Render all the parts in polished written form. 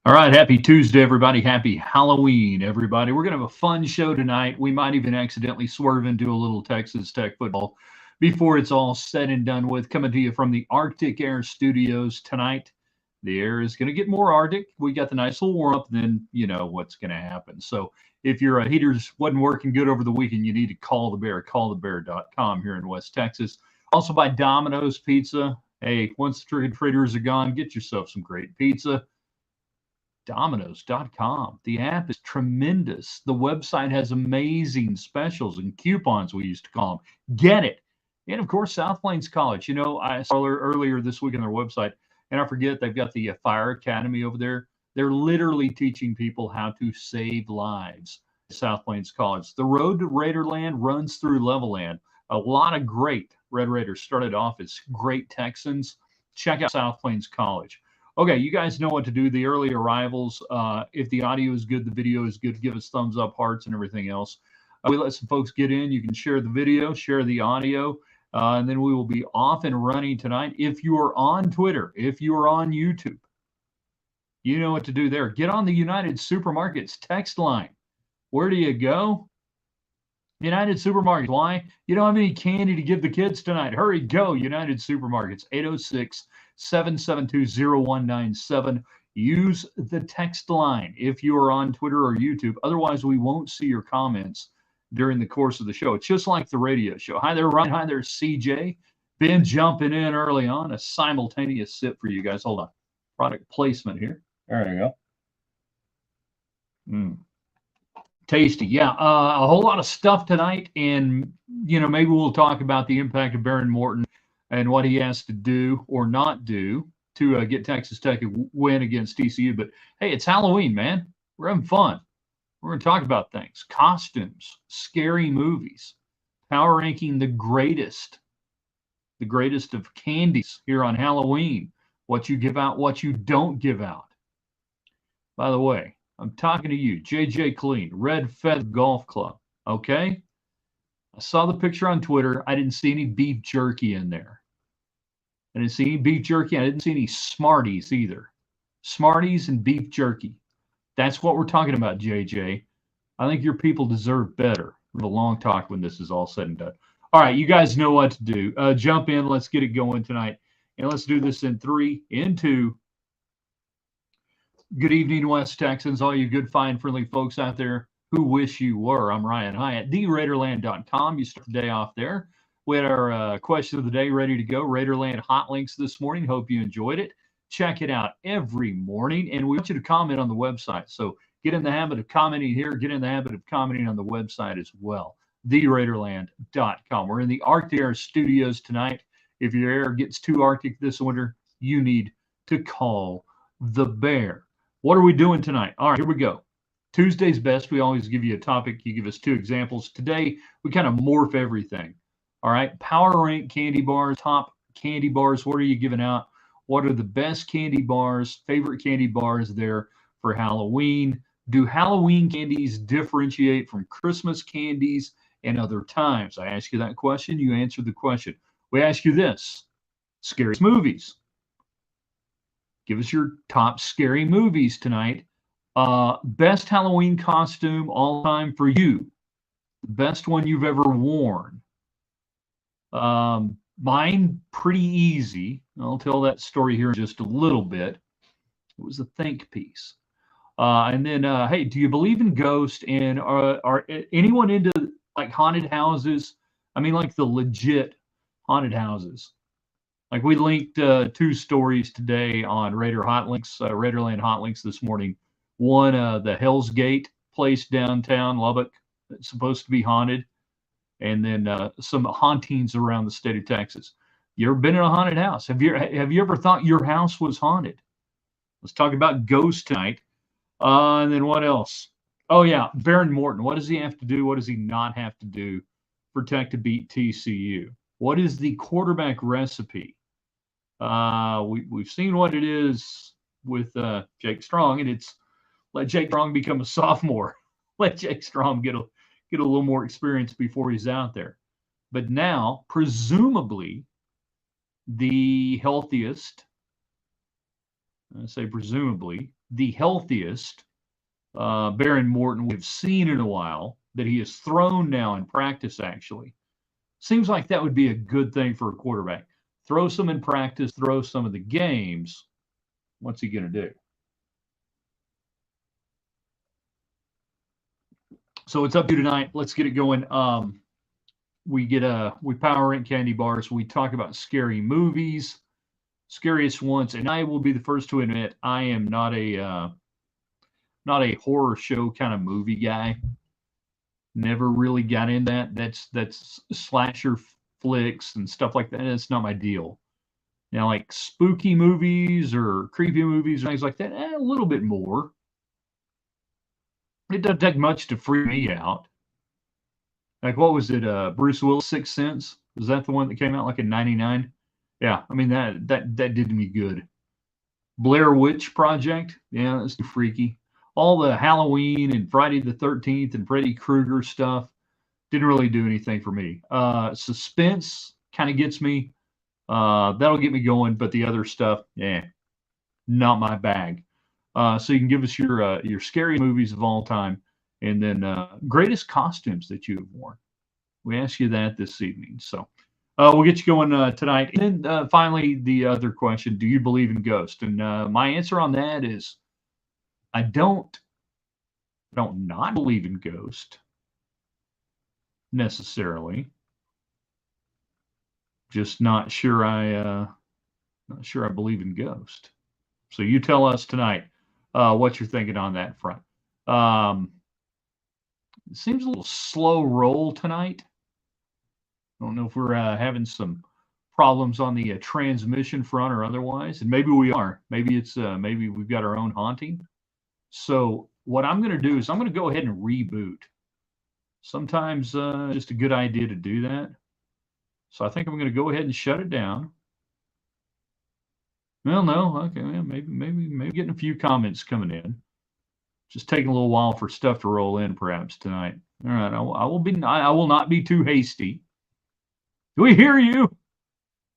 All right, happy Tuesday, everybody. Happy Halloween, everybody. We're going to have a fun show tonight. We might even accidentally swerve into a little Texas Tech football before it's all said and done with. Coming to you from the Arctic Air Studios tonight. The air is going to get more Arctic. We got the nice little warm up, then you know what's going to happen. So if your heaters wasn't working good over the weekend, you need to call the bear. Callthebear.com here in West Texas. Also by Domino's Pizza. Hey, once the trick or treaters are gone, get yourself some great pizza. Domino's.com. The app is tremendous. The website has amazing specials and coupons, we used to call them. Get it. And of course, South Plains College. You know, I saw earlier this week on their website, and I forget they've got the Fire Academy over there. They're literally teaching people how to save lives. South Plains College. The road to Raiderland runs through Levelland. A lot of great Red Raiders started off as great Texans. Check out South Plains College. Okay, you guys know what to do. The early arrivals, if the audio is good, the video is good, give us thumbs up, hearts, and everything else. We let some folks get in. You can share the video, share the audio, and then we will be off and running tonight. If you are on Twitter, if you are on YouTube, you know what to do there. Get on the United Supermarkets text line. Where do you go? United Supermarkets. Why? You don't have any candy to give the kids tonight. Hurry, go. United Supermarkets, 806-772-0197. Use the text line if you are on Twitter or YouTube. Otherwise, we won't see your comments during the course of the show. It's just like the radio show. Hi there, Ryan. Hi there, CJ. Ben jumping in early on. A simultaneous sip for you guys. Hold on. Product placement here. There you go. Tasty. Yeah, a whole lot of stuff tonight. And, you know, maybe we'll talk about the impact of Baron Morton and what he has to do or not do to get Texas Tech a win against TCU. But, hey, it's Halloween, man. We're having fun. We're going to talk about things, costumes, scary movies, power ranking the greatest of candies here on Halloween, what you give out, what you don't give out. By the way, I'm talking to you, JJ Clean, Red Feather Golf Club. Okay? I saw the picture on Twitter. I didn't see any beef jerky in there. I didn't see any beef jerky. I didn't see any Smarties either. Smarties and beef jerky. That's what we're talking about, JJ. I think your people deserve better. We'll have a long talk when this is all said and done. All right, you guys know what to do. Jump in. Let's get it going tonight. And let's do this in 3, in 2. Good evening, West Texans, all you good, fine, friendly folks out there who wish you were. I'm Ryan Hyatt, theraiderland.com. You start the day off there. We had our question of the day ready to go. Raiderland hot links this morning. Hope you enjoyed it. Check it out every morning. And we want you to comment on the website. So get in the habit of commenting here. Get in the habit of commenting on the website as well. theraiderland.com. We're in the Arctic Air Studios tonight. If your air gets too Arctic this winter, you need to call the bear. What are we doing tonight? All right, here we go. Tuesday's best. We always give you a topic. You give us 2 examples. Today, we kind of morph everything. All right, power rank candy bars, top candy bars. What are you giving out? What are the best candy bars, favorite candy bars there for Halloween? Do Halloween candies differentiate from Christmas candies and other times? I ask you that question. You answer the question. We ask you this. Scary movies. Give us your top scary movies tonight. Best Halloween costume all time for you. The best one you've ever worn. Mine, pretty easy. I'll tell that story here in just a little bit. It was a think piece. And then, hey, do you believe in ghosts? And are anyone into like haunted houses? I mean, like the legit haunted houses. Like we linked 2 stories today on Raiderland Hot Links this morning. One, the Hell's Gate place downtown Lubbock that's supposed to be haunted, and then some hauntings around the state of Texas. You ever been in a haunted house? Have you ever thought your house was haunted? Let's talk about ghosts tonight. And then what else? Oh yeah, Baron Morton. What does he have to do? What does he not have to do for Tech to beat TCU? What is the quarterback recipe? We've seen what it is with Jake Strong, and it's let Jake Strong become a sophomore. Let Jake Strong get a little more experience before he's out there. But now, presumably, the healthiest I say presumably, the healthiest Baron Morton we've seen in a while, that he has thrown now in practice, actually. Seems like that would be a good thing for a quarterback. Throw some in practice, throw some of the games. What's he going to do? So it's up to you tonight. Let's get it going. We power rank candy bars. We talk about scary movies, scariest ones, and I will be the first to admit I am not a horror show kind of movie guy. Never really got in that. That's slasher flicks and stuff like that. That's not my deal. Now, like spooky movies or creepy movies or things like that, a little bit more. It doesn't take much to freak me out. Like, what was it? Bruce Willis' Sixth Sense? Was that the one that came out like in '99? Yeah, I mean that did me good. Blair Witch Project, yeah, that's too freaky. All the Halloween and Friday the 13th and Freddy Krueger stuff didn't really do anything for me. Suspense kind of gets me. That'll get me going, but the other stuff, yeah, not my bag. So you can give us your scary movies of all time, and then greatest costumes that you have worn. We ask you that this evening. So we'll get you going tonight. And then finally, the other question: do you believe in ghosts? And my answer on that is, I don't not believe in ghosts necessarily. Just not sure I believe in ghosts. So you tell us tonight what you're thinking on that front. It seems a little slow roll tonight. I don't know if we're having some problems on the transmission front or otherwise, and maybe we are. Maybe it's maybe we've got our own haunting. So what I'm going to do is I'm going to go ahead and reboot. Sometimes just a good idea to do that. So I think I'm going to go ahead and shut it down. Well, no, okay, maybe getting a few comments coming in. Just taking a little while for stuff to roll in, perhaps tonight. All right, I will not be too hasty. Do we hear you?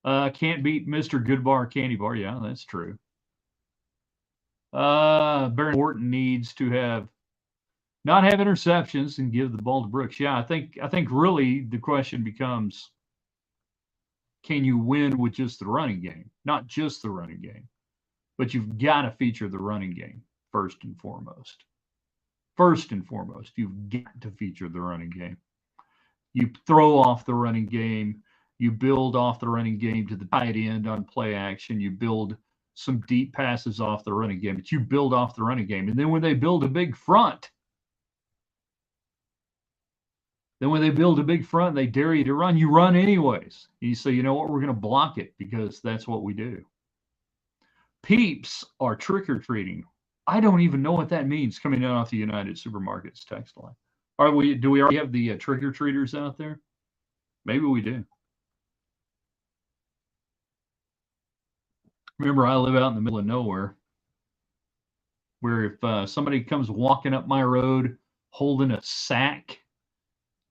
Can't beat Mr. Goodbar Candy Bar. Yeah, that's true. Baron Morton needs to not have interceptions and give the ball to Brooks. Yeah, I think really the question becomes, can you win with just the running game? Not just the running game, but you've got to feature the running game first and foremost. First and foremost, you've got to feature the running game. You throw off the running game. You build off the running game to the tight end on play action. You build some deep passes off the running game, but you build off the running game. And then when they build a big front, they dare you to run. You run anyways. You say, you know what, we're going to block it because that's what we do. Peeps are trick-or-treating. I don't even know what that means coming in off the United Supermarkets text line. Do we already have the trick-or-treaters out there? Maybe we do. Remember, I live out in the middle of nowhere, where if somebody comes walking up my road holding a sack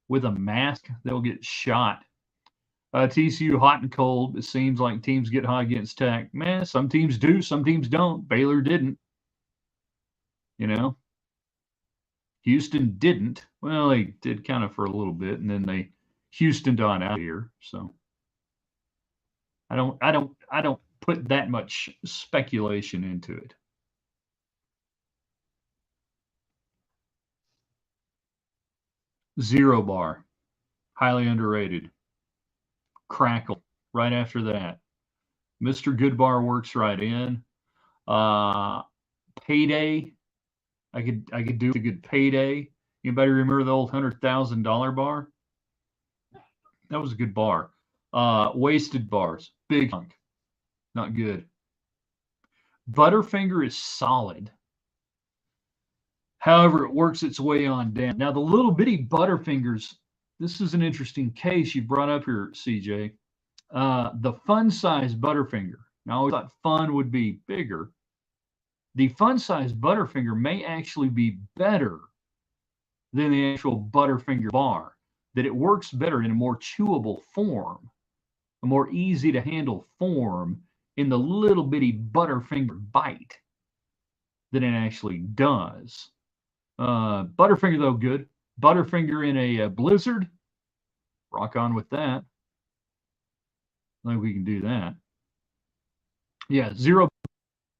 with a mask, they'll get shot. TCU hot and cold. It seems like teams get hot against Tech. Man, some teams do, some teams don't. Baylor didn't. You know, Houston didn't. Well, they did kind of for a little bit, and then they Houstoned on out here. So I don't put that much speculation into it. Zero Bar, highly underrated. Crackle right after that. Mr. Goodbar works right in. Payday. I could do a good Payday. Anybody remember the old $100,000 bar? That was a good bar. Wasted Bars, big hunk, not good. Butterfinger is solid. However, it works its way on down. Now the little bitty Butterfingers. This is an interesting case you brought up here, CJ. The fun size Butterfinger. Now I always thought fun would be bigger. The fun size Butterfinger may actually be better than the actual Butterfinger bar. That it works better in a more chewable form, a more easy to handle form in the little bitty Butterfinger bite. than it actually does. Butterfinger, though, good. Butterfinger in a blizzard, rock on with that. I think we can do that. Yeah, zero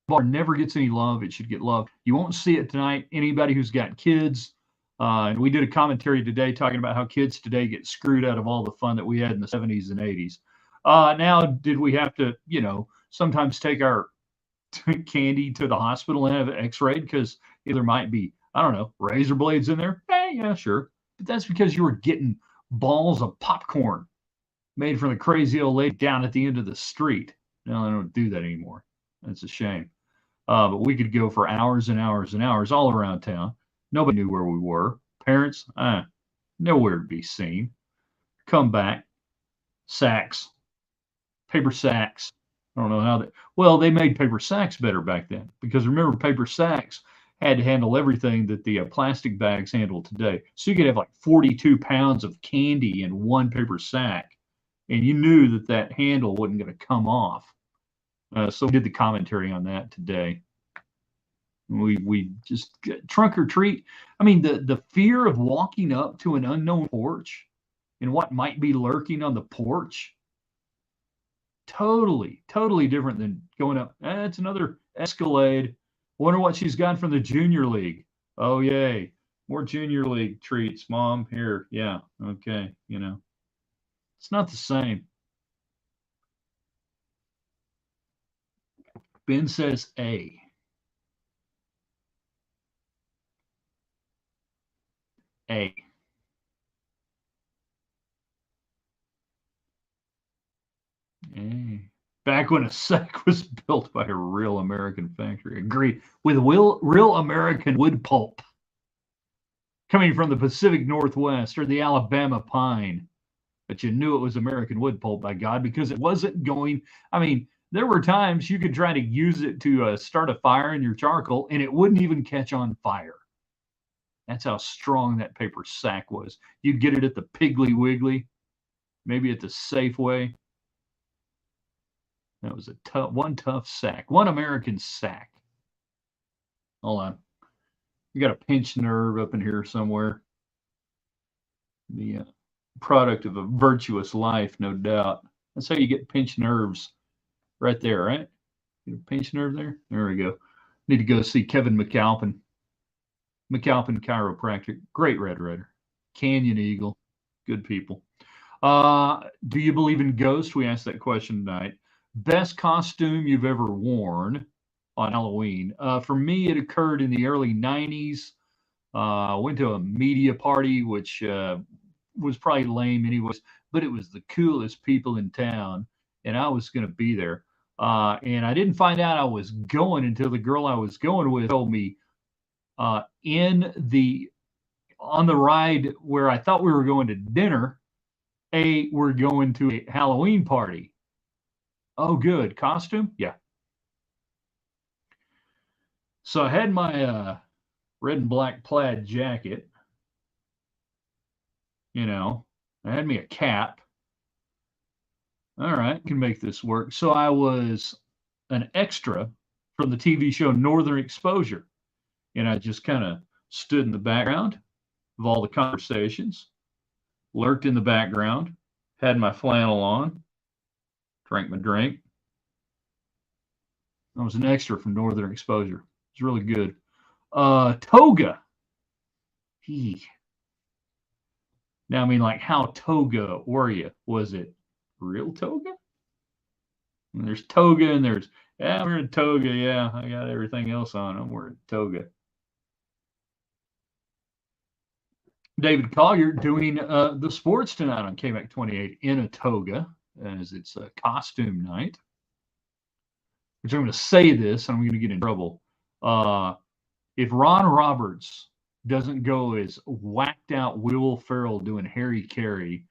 bar never gets any love. It should get love. You won't see it tonight. Anybody who's got kids, and we did a commentary today talking about how kids today get screwed out of all the fun that we had in the 70s and 80s. Now, did we have to, sometimes take our candy to the hospital and have it x-rayed because there might be, I don't know, razor blades in there? Yeah, sure. But that's because you were getting balls of popcorn made from the crazy old lady down at the end of the street. No, they don't do that anymore. That's a shame. But we could go for hours and hours and hours all around town. Nobody knew where we were. Parents, nowhere to be seen. Come back, sacks, paper sacks. I don't know how they. Well, they made paper sacks better back then because remember, paper sacks had to handle everything that the plastic bags handle today. So you could have like 42 pounds of candy in one paper sack, and you knew that that handle wasn't going to come off. So we did the commentary on that today. We just trunk or treat. I mean, the fear of walking up to an unknown porch and what might be lurking on the porch. Totally different than going up. It's another Escalade. Wonder what she's got from the junior league. Oh, yay. More junior league treats, Mom. Here. Yeah. Okay. It's not the same. Ben says A. A. A. Back when a sack was built by a real American factory. Agree. With real American wood pulp coming from the Pacific Northwest or the Alabama pine. But you knew it was American wood pulp, by God, because it wasn't going. I mean, there were times you could try to use it to start a fire in your charcoal, and it wouldn't even catch on fire. That's how strong that paper sack was. You'd get it at the Piggly Wiggly, maybe at the Safeway. That was one tough sack, one American sack. Hold on. We got a pinched nerve up in here somewhere. The product of a virtuous life, no doubt. That's how you get pinched nerves right there, right? Get a pinched nerve there? There we go. Need to go see Kevin McAlpin. McAlpin Chiropractic. Great Red Raider. Canyon Eagle. Good people. Do you believe in ghosts? We asked that question tonight. Best costume you've ever worn on Halloween? For me, it occurred in the early 90s. Went to a media party, which was probably lame anyways, but it was the coolest people in town, and I was going to be there. And I didn't find out I was going until the girl I was going with told me on the ride where I thought we were going to dinner, we're going to a Halloween party. Oh, good. Costume? Yeah. So I had my red and black plaid jacket. I had me a cap. All right, can make this work. So I was an extra from the TV show Northern Exposure. And I just kind of stood in the background of all the conversations, lurked in the background, had my flannel on, drank my drink. I was an extra from Northern Exposure. It was really good. Toga. Now, I mean, like, how toga were you? Was it real toga? And there's toga and there's, I'm wearing toga. Yeah, I got everything else on. I'm wearing toga. David Collier doing the sports tonight on KMAC 28 in a toga, as it's a costume night. Which I'm going to say this, and I'm going to get in trouble. If Ron Roberts doesn't go as whacked out Will Ferrell doing Harry Carey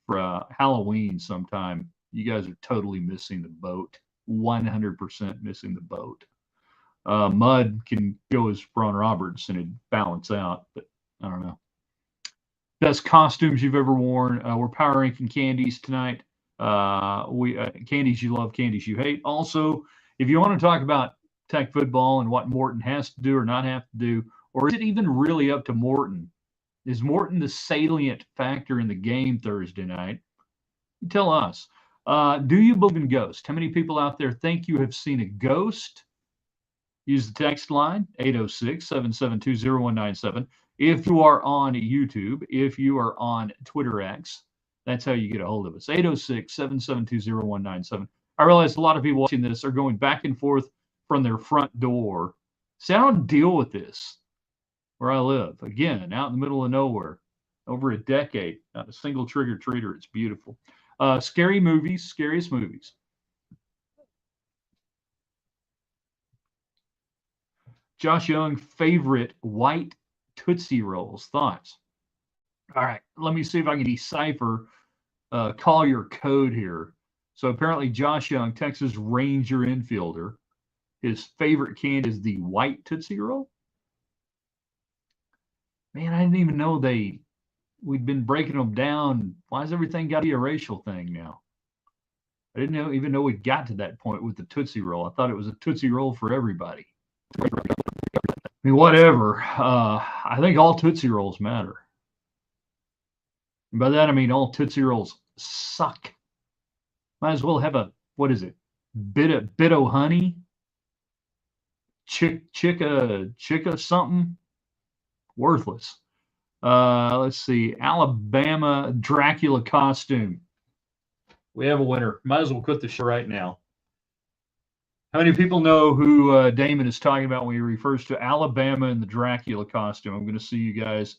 for Halloween sometime, you guys are totally missing the boat. 100% missing the boat. Mud can go as Ron Roberts and it'd balance out, but I don't know. Best costumes you've ever worn. We're power ranking candies tonight. Candies you love, candies you hate. Also, if you want to talk about Tech football and what Morton has to do or not have to do? Or is it even really up to Morton? Is Morton the salient factor in the game Thursday night? Tell us. Do you believe in ghosts? How many people out there think you have seen a ghost? Use the text line 806-772-0197. If you are on YouTube, if you are on Twitter X, that's how you get a hold of us. 806-772-0197. I realize a lot of people watching this are going back and forth from their front door. See, I don't deal with this where I live. Again, out in the middle of nowhere, over a decade, not a single trick-or-treater. It's beautiful. Scary movies, scariest movies. Josh Young, favorite white Tootsie Rolls. Thoughts? All right, let me see if I can decipher call your code here. So apparently Josh Young, Texas Ranger infielder, his favorite candy is the white Tootsie Roll. Man, I didn't even know we'd been breaking them down. Why has everything got to be a racial thing now? I didn't even know we got to that point with the Tootsie Roll. I thought it was a Tootsie Roll for everybody. I mean, whatever. I think all Tootsie Rolls matter. And by that, I mean all Tootsie Rolls suck. Might as well have what is it? Bit of honey? Chicka something? Worthless. Let's see. Alabama Dracula costume. We have a winner. Might as well quit the show right now. How many people know who Damon is talking about when he refers to Alabama and the Dracula costume? I'm going to see you guys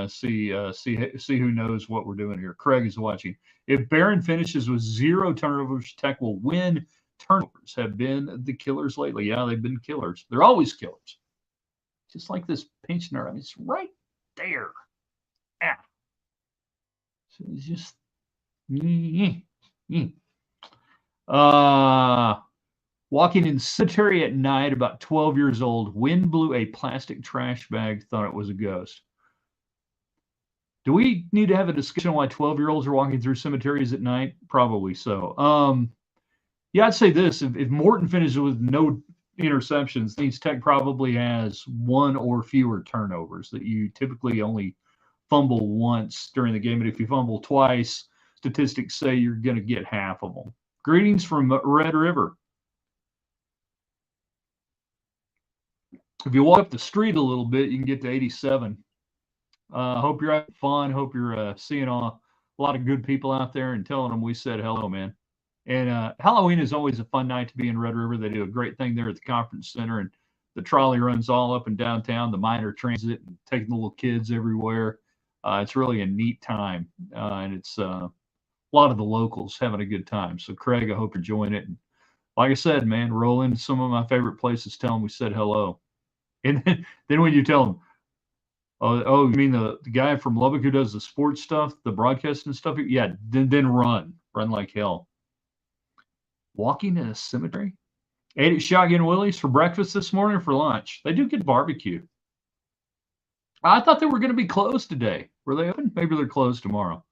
see who knows what we're doing here. Craig is watching. If Barron finishes with 0 turnovers, Tech will win. Turnovers have been the killers lately. Yeah, they've been killers. They're always killers. Just like this pinch nerve. I mean, it's right there. Yeah. So it's just. Walking in cemetery at night, about 12 years old, wind blew a plastic trash bag, thought it was a ghost. Do we need to have a discussion on why 12-year-olds are walking through cemeteries at night? Probably so. Yeah, I'd say this. If Morton finishes with no interceptions, means Tech probably has 1 or fewer turnovers, that you typically only fumble once during the game. But if you fumble twice, statistics say you're going to get half of them. Greetings from Red River. If you walk up the street a little bit, you can get to 87. Hope you're having fun. Hope you're seeing a lot of good people out there and telling them we said hello, man. And Halloween is always a fun night to be in Red River. They do a great thing there at the conference center, and the trolley runs all up and downtown, the minor transit, and taking the little kids everywhere. It's really a neat time, and it's a lot of the locals having a good time. So, Craig, I hope you're enjoying it. And like I said, man, roll into some of my favorite places, tell them we said hello. And then when you tell them, oh, you mean the guy from Lubbock who does the sports stuff, the broadcasting stuff? Yeah, then run like hell. Walking in a cemetery? Ate at Shotgun Willie's for breakfast this morning or for lunch? They do get barbecue. I thought they were going to be closed today. Were they open? Maybe they're closed tomorrow.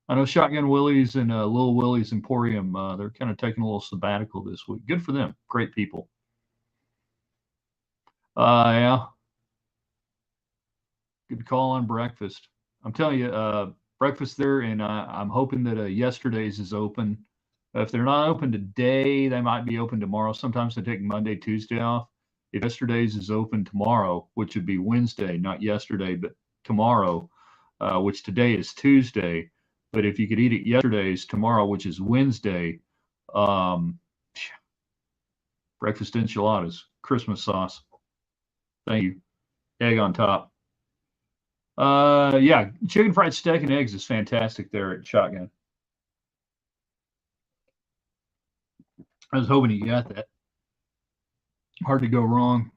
I know Shotgun Willie's and Little Willie's Emporium, they're kind of taking a little sabbatical this week. Good for them. Great people. Yeah. Good call on breakfast. I'm telling you, breakfast there, and I'm hoping that yesterday's is open. If they're not open today, they might be open tomorrow. Sometimes they take Monday, Tuesday off. If yesterday's is open tomorrow, which would be Wednesday, not yesterday, but tomorrow, which today is Tuesday. But if you could eat it yesterday's tomorrow, which is Wednesday, breakfast enchiladas, Christmas sauce. Thank you. Egg on top. Yeah, chicken fried steak and eggs is fantastic there at Shotgun. I was hoping you got that. Hard to go wrong.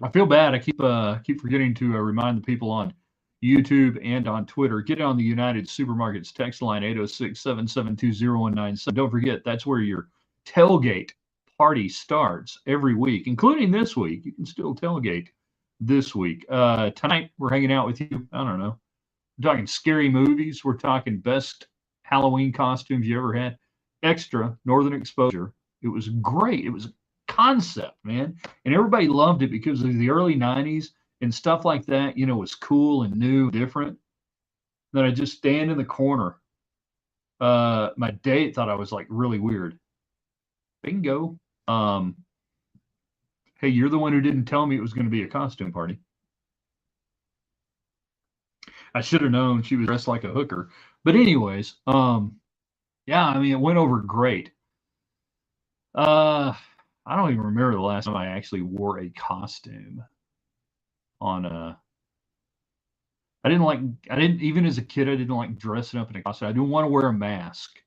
I feel bad. I keep forgetting to remind the people on YouTube and on Twitter. Get on the United Supermarkets text line 806-772-0197. Don't forget, that's where your tailgate party starts every week, including this week. You can still tailgate this week. Tonight, we're hanging out with you. I don't know. We're talking scary movies. We're talking best Halloween costumes you ever had. Extra Northern Exposure. It was great. It was concept, man. And everybody loved it because of the early 90s and stuff like that, was cool and new, different. Then I just stand in the corner. My date thought I was like really weird. Bingo. Hey, you're the one who didn't tell me it was going to be a costume party. I should have known she was dressed like a hooker. But anyways, yeah, I mean, it went over great. I don't even remember the last time I actually wore a costume on I didn't even as a kid, I didn't like dressing up in a costume. I didn't want to wear a mask.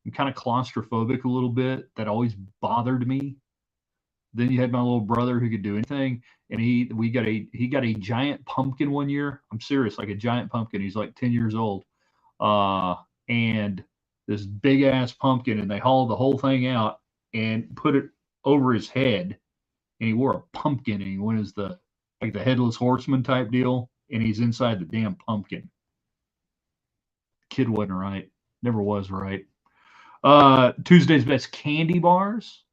I'm kind of claustrophobic a little bit. That always bothered me. Then you had my little brother who could do anything, and he got a giant pumpkin one year. I'm serious, like a giant pumpkin. He's like 10 years old, and this big ass pumpkin, and they hauled the whole thing out and put it over his head, and he wore a pumpkin, and he went as the headless horseman type deal, and he's inside the damn pumpkin. Kid wasn't right. Never was right. Tuesday's best candy bars.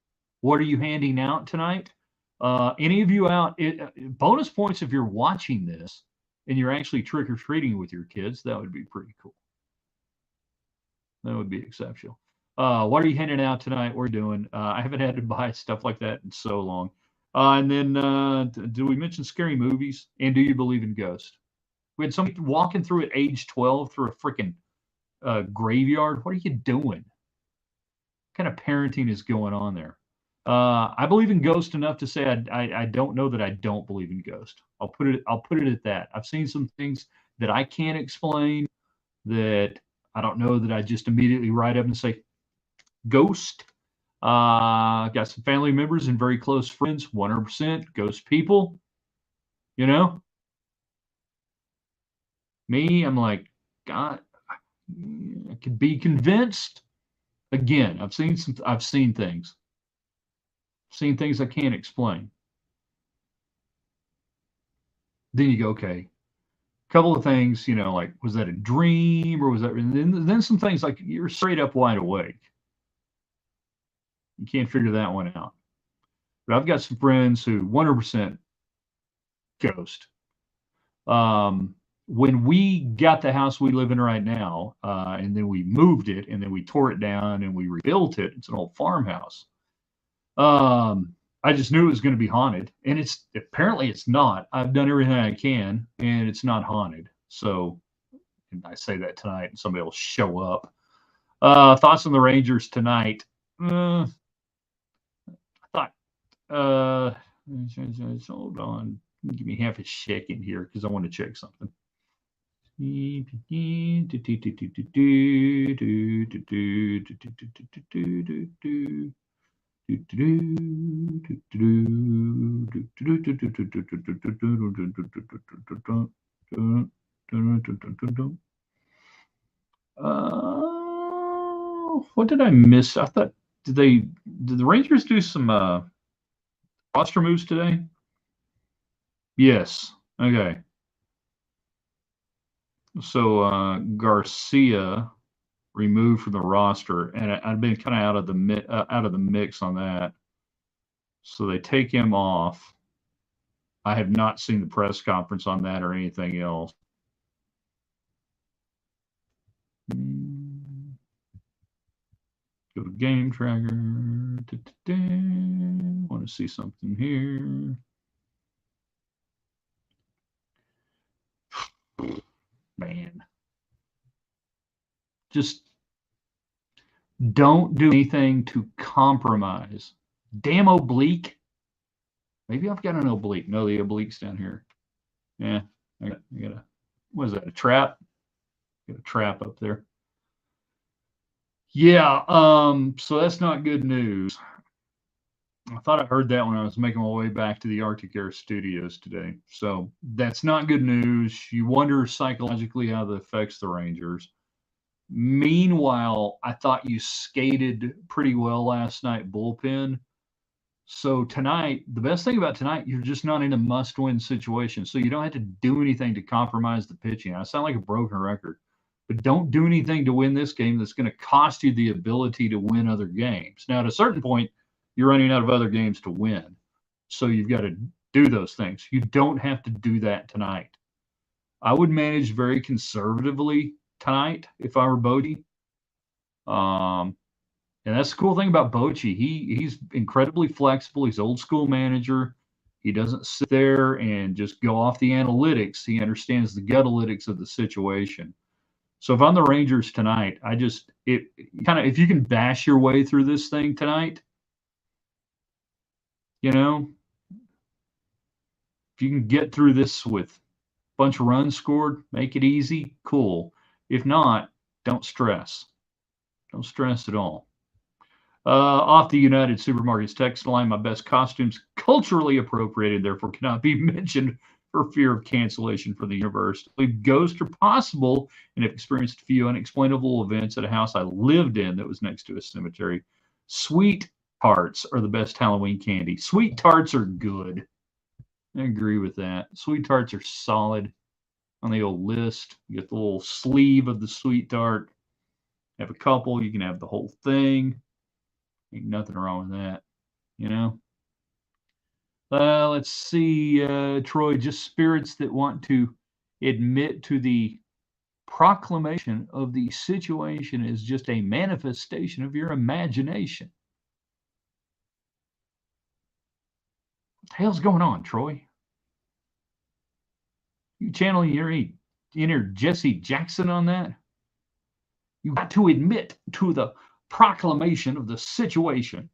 What are you handing out tonight? Any of you out? Bonus points if you're watching this and you're actually trick or treating with your kids. That would be pretty cool. That would be exceptional. What are you handing out tonight? We're doing. I haven't had to buy stuff like that in so long. And then, do we mention scary movies? And do you believe in ghosts? We had somebody walking through at age 12 through a freaking graveyard. What are you doing? What kind of parenting is going on there? I believe in ghosts enough to say I don't know that I don't believe in ghosts. I'll put it at that. I've seen some things that I can't explain, that I don't know, that I just immediately write up and say ghost. Got some family members and very close friends, 100% ghost people. Me, I'm like, God, I could be convinced. Again, I've seen things. Seen things I can't explain. Then you go, okay, a couple of things, like, was that a dream or was that? And then some things like you're straight up wide awake. You can't figure that one out. But I've got some friends who 100% ghost. When we got the house we live in right now, and then we moved it, and then we tore it down and we rebuilt it. It's an old farmhouse. I just knew it was going to be haunted, and apparently it's not. I've done everything I can, and it's not haunted. So, and I say that tonight, and somebody will show up. Thoughts on the Rangers tonight? I thought. Hold on. Give me half a second here because I want to check something. What did I miss? I thought did the Rangers do some roster moves today? Yes. Okay. So Garcia removed from the roster, and I've been kind of out of the mix on that. So they take him off. I have not seen the press conference on that or anything else. Go to game tracker. Want to see something here. Man. Just don't do anything to compromise. Damn oblique. Maybe I've got an oblique. No, the oblique's down here. Yeah, I got a, what is that, a trap? Got a trap up there. Yeah, so that's not good news. I thought I heard that when I was making my way back to the Arctic Air Studios today. So that's not good news. You wonder psychologically how that affects the Rangers. Meanwhile, I thought you skated pretty well last night, bullpen. So tonight, the best thing about tonight, you're just not in a must-win situation. So you don't have to do anything to compromise the pitching. I sound like a broken record, but don't do anything to win this game that's going to cost you the ability to win other games. Now, at a certain point, You're running out of other games to win. So you've got to do those things. You don't have to do that tonight. I would manage very conservatively tonight if I were Bodie. And that's the cool thing about Bochy. He's incredibly flexible. He's old school manager. He doesn't sit there and just go off the analytics. He understands the gutalytics of the situation. So if I'm the Rangers tonight, I just it kind of if you can bash your way through this thing tonight, you know, if you can get through this with a bunch of runs scored, make it easy, cool. If not, don't stress. Don't stress at all. Off the United Supermarkets text line, my best costumes culturally appropriated, therefore cannot be mentioned for fear of cancellation for the universe. I believe ghosts are possible and have experienced a few unexplainable events at a house I lived in that was next to a cemetery. Sweet tarts are the best Halloween candy. Sweet tarts are good. I agree with that. Sweet tarts are solid on the old list. You get the little sleeve of the sweet tart. Have a couple, you can have the whole thing. Ain't nothing wrong with that, you know. Let's see, Troy. Just spirits that want to admit to the proclamation of the situation is just a manifestation of your imagination. What the hell's going on, Troy? You channeling your inner Jesse Jackson on that? You got to admit to the proclamation of the situation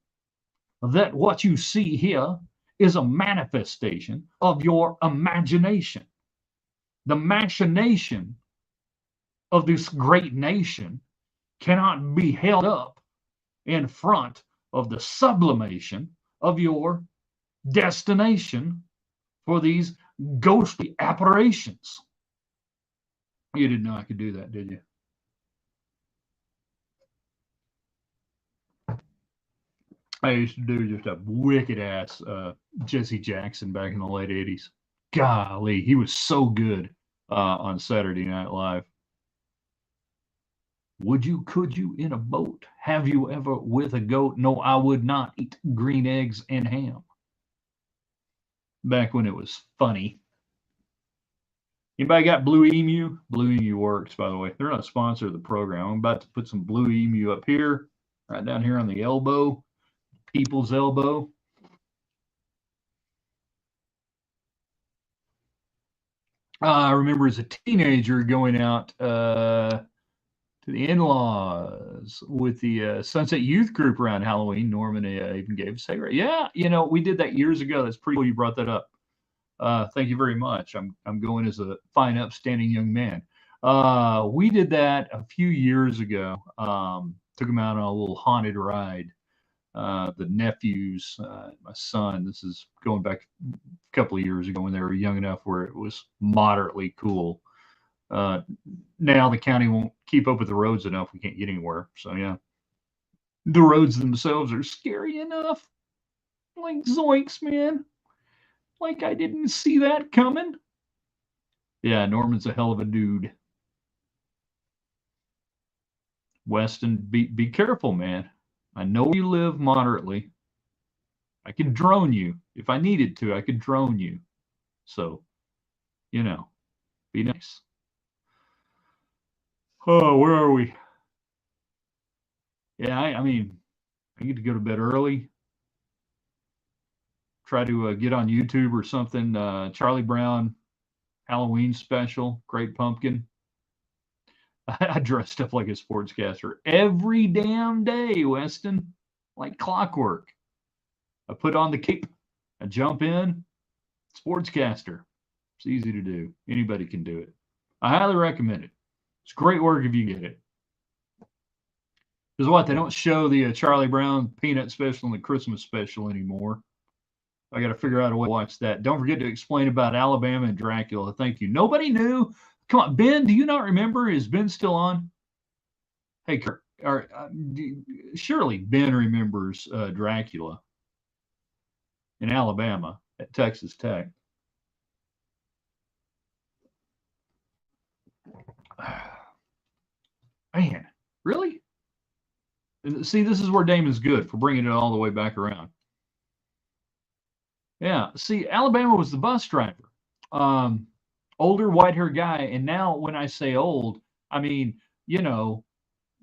that what you see here is a manifestation of your imagination. The machination of this great nation cannot be held up in front of the sublimation of your destination for these ghostly apparitions. You didn't know I could do that, did you? I used to do just a wicked ass Jesse Jackson back in the late 80s. Golly, he was so good on Saturday Night Live. Would you, could you in a boat? Have you ever with a goat? No, I would not eat green eggs and ham. Back when it was funny. Anybody got Blue Emu? Blue Emu works, by the way. They're not a sponsor of the program. I'm about to put some Blue Emu up here, right down here on the elbow, people's elbow. I remember as a teenager going out to the in-laws with the Sunset Youth Group around Halloween. Norman even gave a cigarette. Yeah, you know, we did that years ago. That's pretty cool you brought that up. Thank you very much. I'm going as a fine, upstanding young man. We did that a few years ago. Took him out on a little haunted ride. The nephews, my son. This is going back a couple of years ago when they were young enough where it was moderately cool. Now the county won't keep up with the roads enough. We can't get anywhere. So yeah, the roads themselves are scary enough. Like zoinks, man. Like I didn't see that coming. Yeah, Norman's a hell of a dude. Weston, be careful, man. I know you live moderately. I could drone you if I needed to. I could drone you. So, you know, be nice. Oh, where are we? Yeah, I mean, I need to go to bed early. Try to get on YouTube or something. Charlie Brown Halloween special, Great Pumpkin. I dressed up like a sportscaster every damn day, Weston, like clockwork. I put on the cape, I jump in, sportscaster. It's easy to do. Anybody can do it. I highly recommend it. It's great work if you get it. Because what, they don't show the Charlie Brown peanut special and the Christmas special anymore. I got to figure out a way to watch that. Don't forget to explain about Alabama and Dracula. Thank you. Nobody knew. Come on, Ben, do you not remember? Is Ben still on? Hey, Kirk, surely Ben remembers Dracula in Alabama at Texas Tech. Man, really? See, this is where Damon's good for bringing it all the way back around. Yeah. See, Alabama was the bus driver. Older white hair guy. And now when I say old, I mean, you know,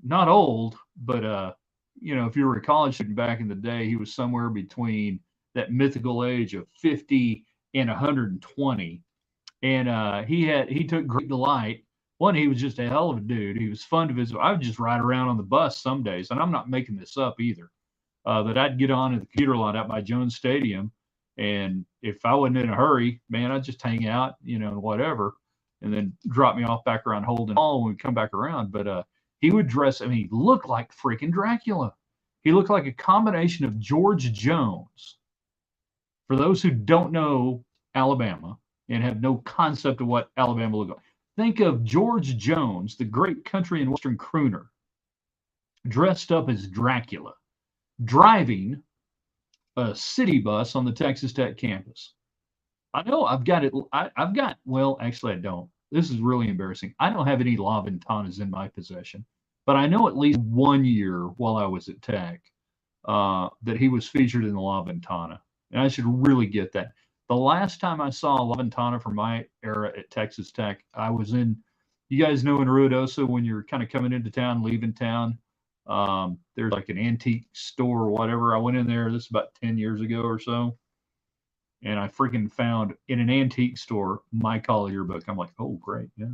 not old, but if you were a college student back in the day, he was somewhere between that mythical age of 50 and 120. And he took great delight. One, he was just a hell of a dude. He was fun to visit. I would just ride around on the bus some days, and I'm not making this up either. That I'd get on in the computer lot out by Jones Stadium, and if I wasn't in a hurry, man, I'd just hang out, and whatever, and then drop me off back around Holden Hall when we come back around. But he would dress. I mean, he looked like freaking Dracula. He looked like a combination of George Jones. For those who don't know Alabama and have no concept of what Alabama looked like, think of George Jones, the great country and western crooner, dressed up as Dracula, driving a city bus on the Texas Tech campus. I know I've got it. Well, actually, I don't. This is really embarrassing. I don't have any La Ventanas in my possession, but I know at least one year while I was at Tech that he was featured in the La Ventana. And I should really get that. The last time I saw La Ventana from my era at Texas Tech, I was in, you guys know in Ruidoso when you're kind of coming into town, leaving town, there's like an antique store or whatever. I went in there, this is about 10 years ago or so, and I freaking found in an antique store my college yearbook. I'm like, oh, great. Yeah,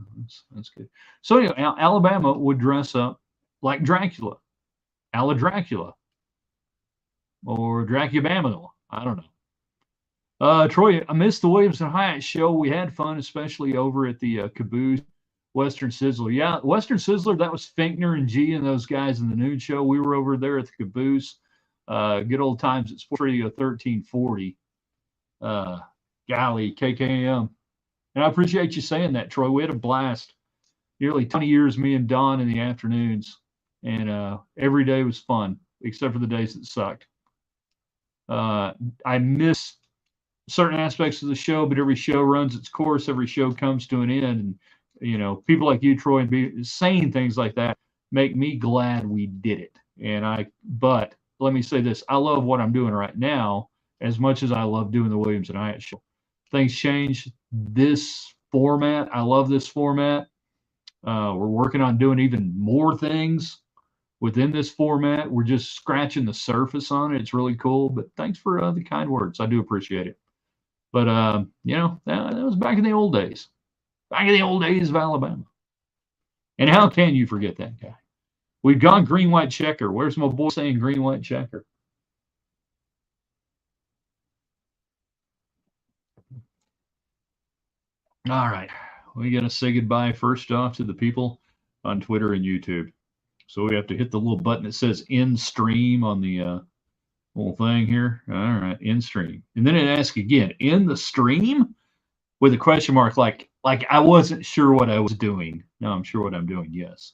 that's good. So anyway, Alabama would dress up like Dracula, a la Dracula, or Dracubama. I don't know. Troy, I missed the Williams and Hyatt show. We had fun, especially over at the Caboose Western Sizzler. Yeah, Western Sizzler, that was Finkner and G and those guys in the noon show. We were over there at the Caboose. Good old times at Sports Radio 1340. Golly, KKM. And I appreciate you saying that, Troy. We had a blast. Nearly 20 years, me and Don in the afternoons. And every day was fun, except for the days that sucked. I miss certain aspects of the show, but every show runs its course. Every show comes to an end. And, people like you, Troy, and saying things like that make me glad we did it. But let me say this. I love what I'm doing right now as much as I love doing the Williams and Hyatt show. Things change. This format, I love this format. We're working on doing even more things within this format. We're just scratching the surface on it. It's really cool. But thanks for the kind words. I do appreciate it. But, that was back in the old days. Back in the old days of Alabama. And how can you forget that guy? We've gone green, white checker. Where's my boy saying green, white checker? All right. We got to say goodbye first off to the people on Twitter and YouTube. So we have to hit the little button that says end stream on the little thing here. All right, end stream. And then it asks again, in the stream? With a question mark, like I wasn't sure what I was doing. No, I'm sure what I'm doing, yes.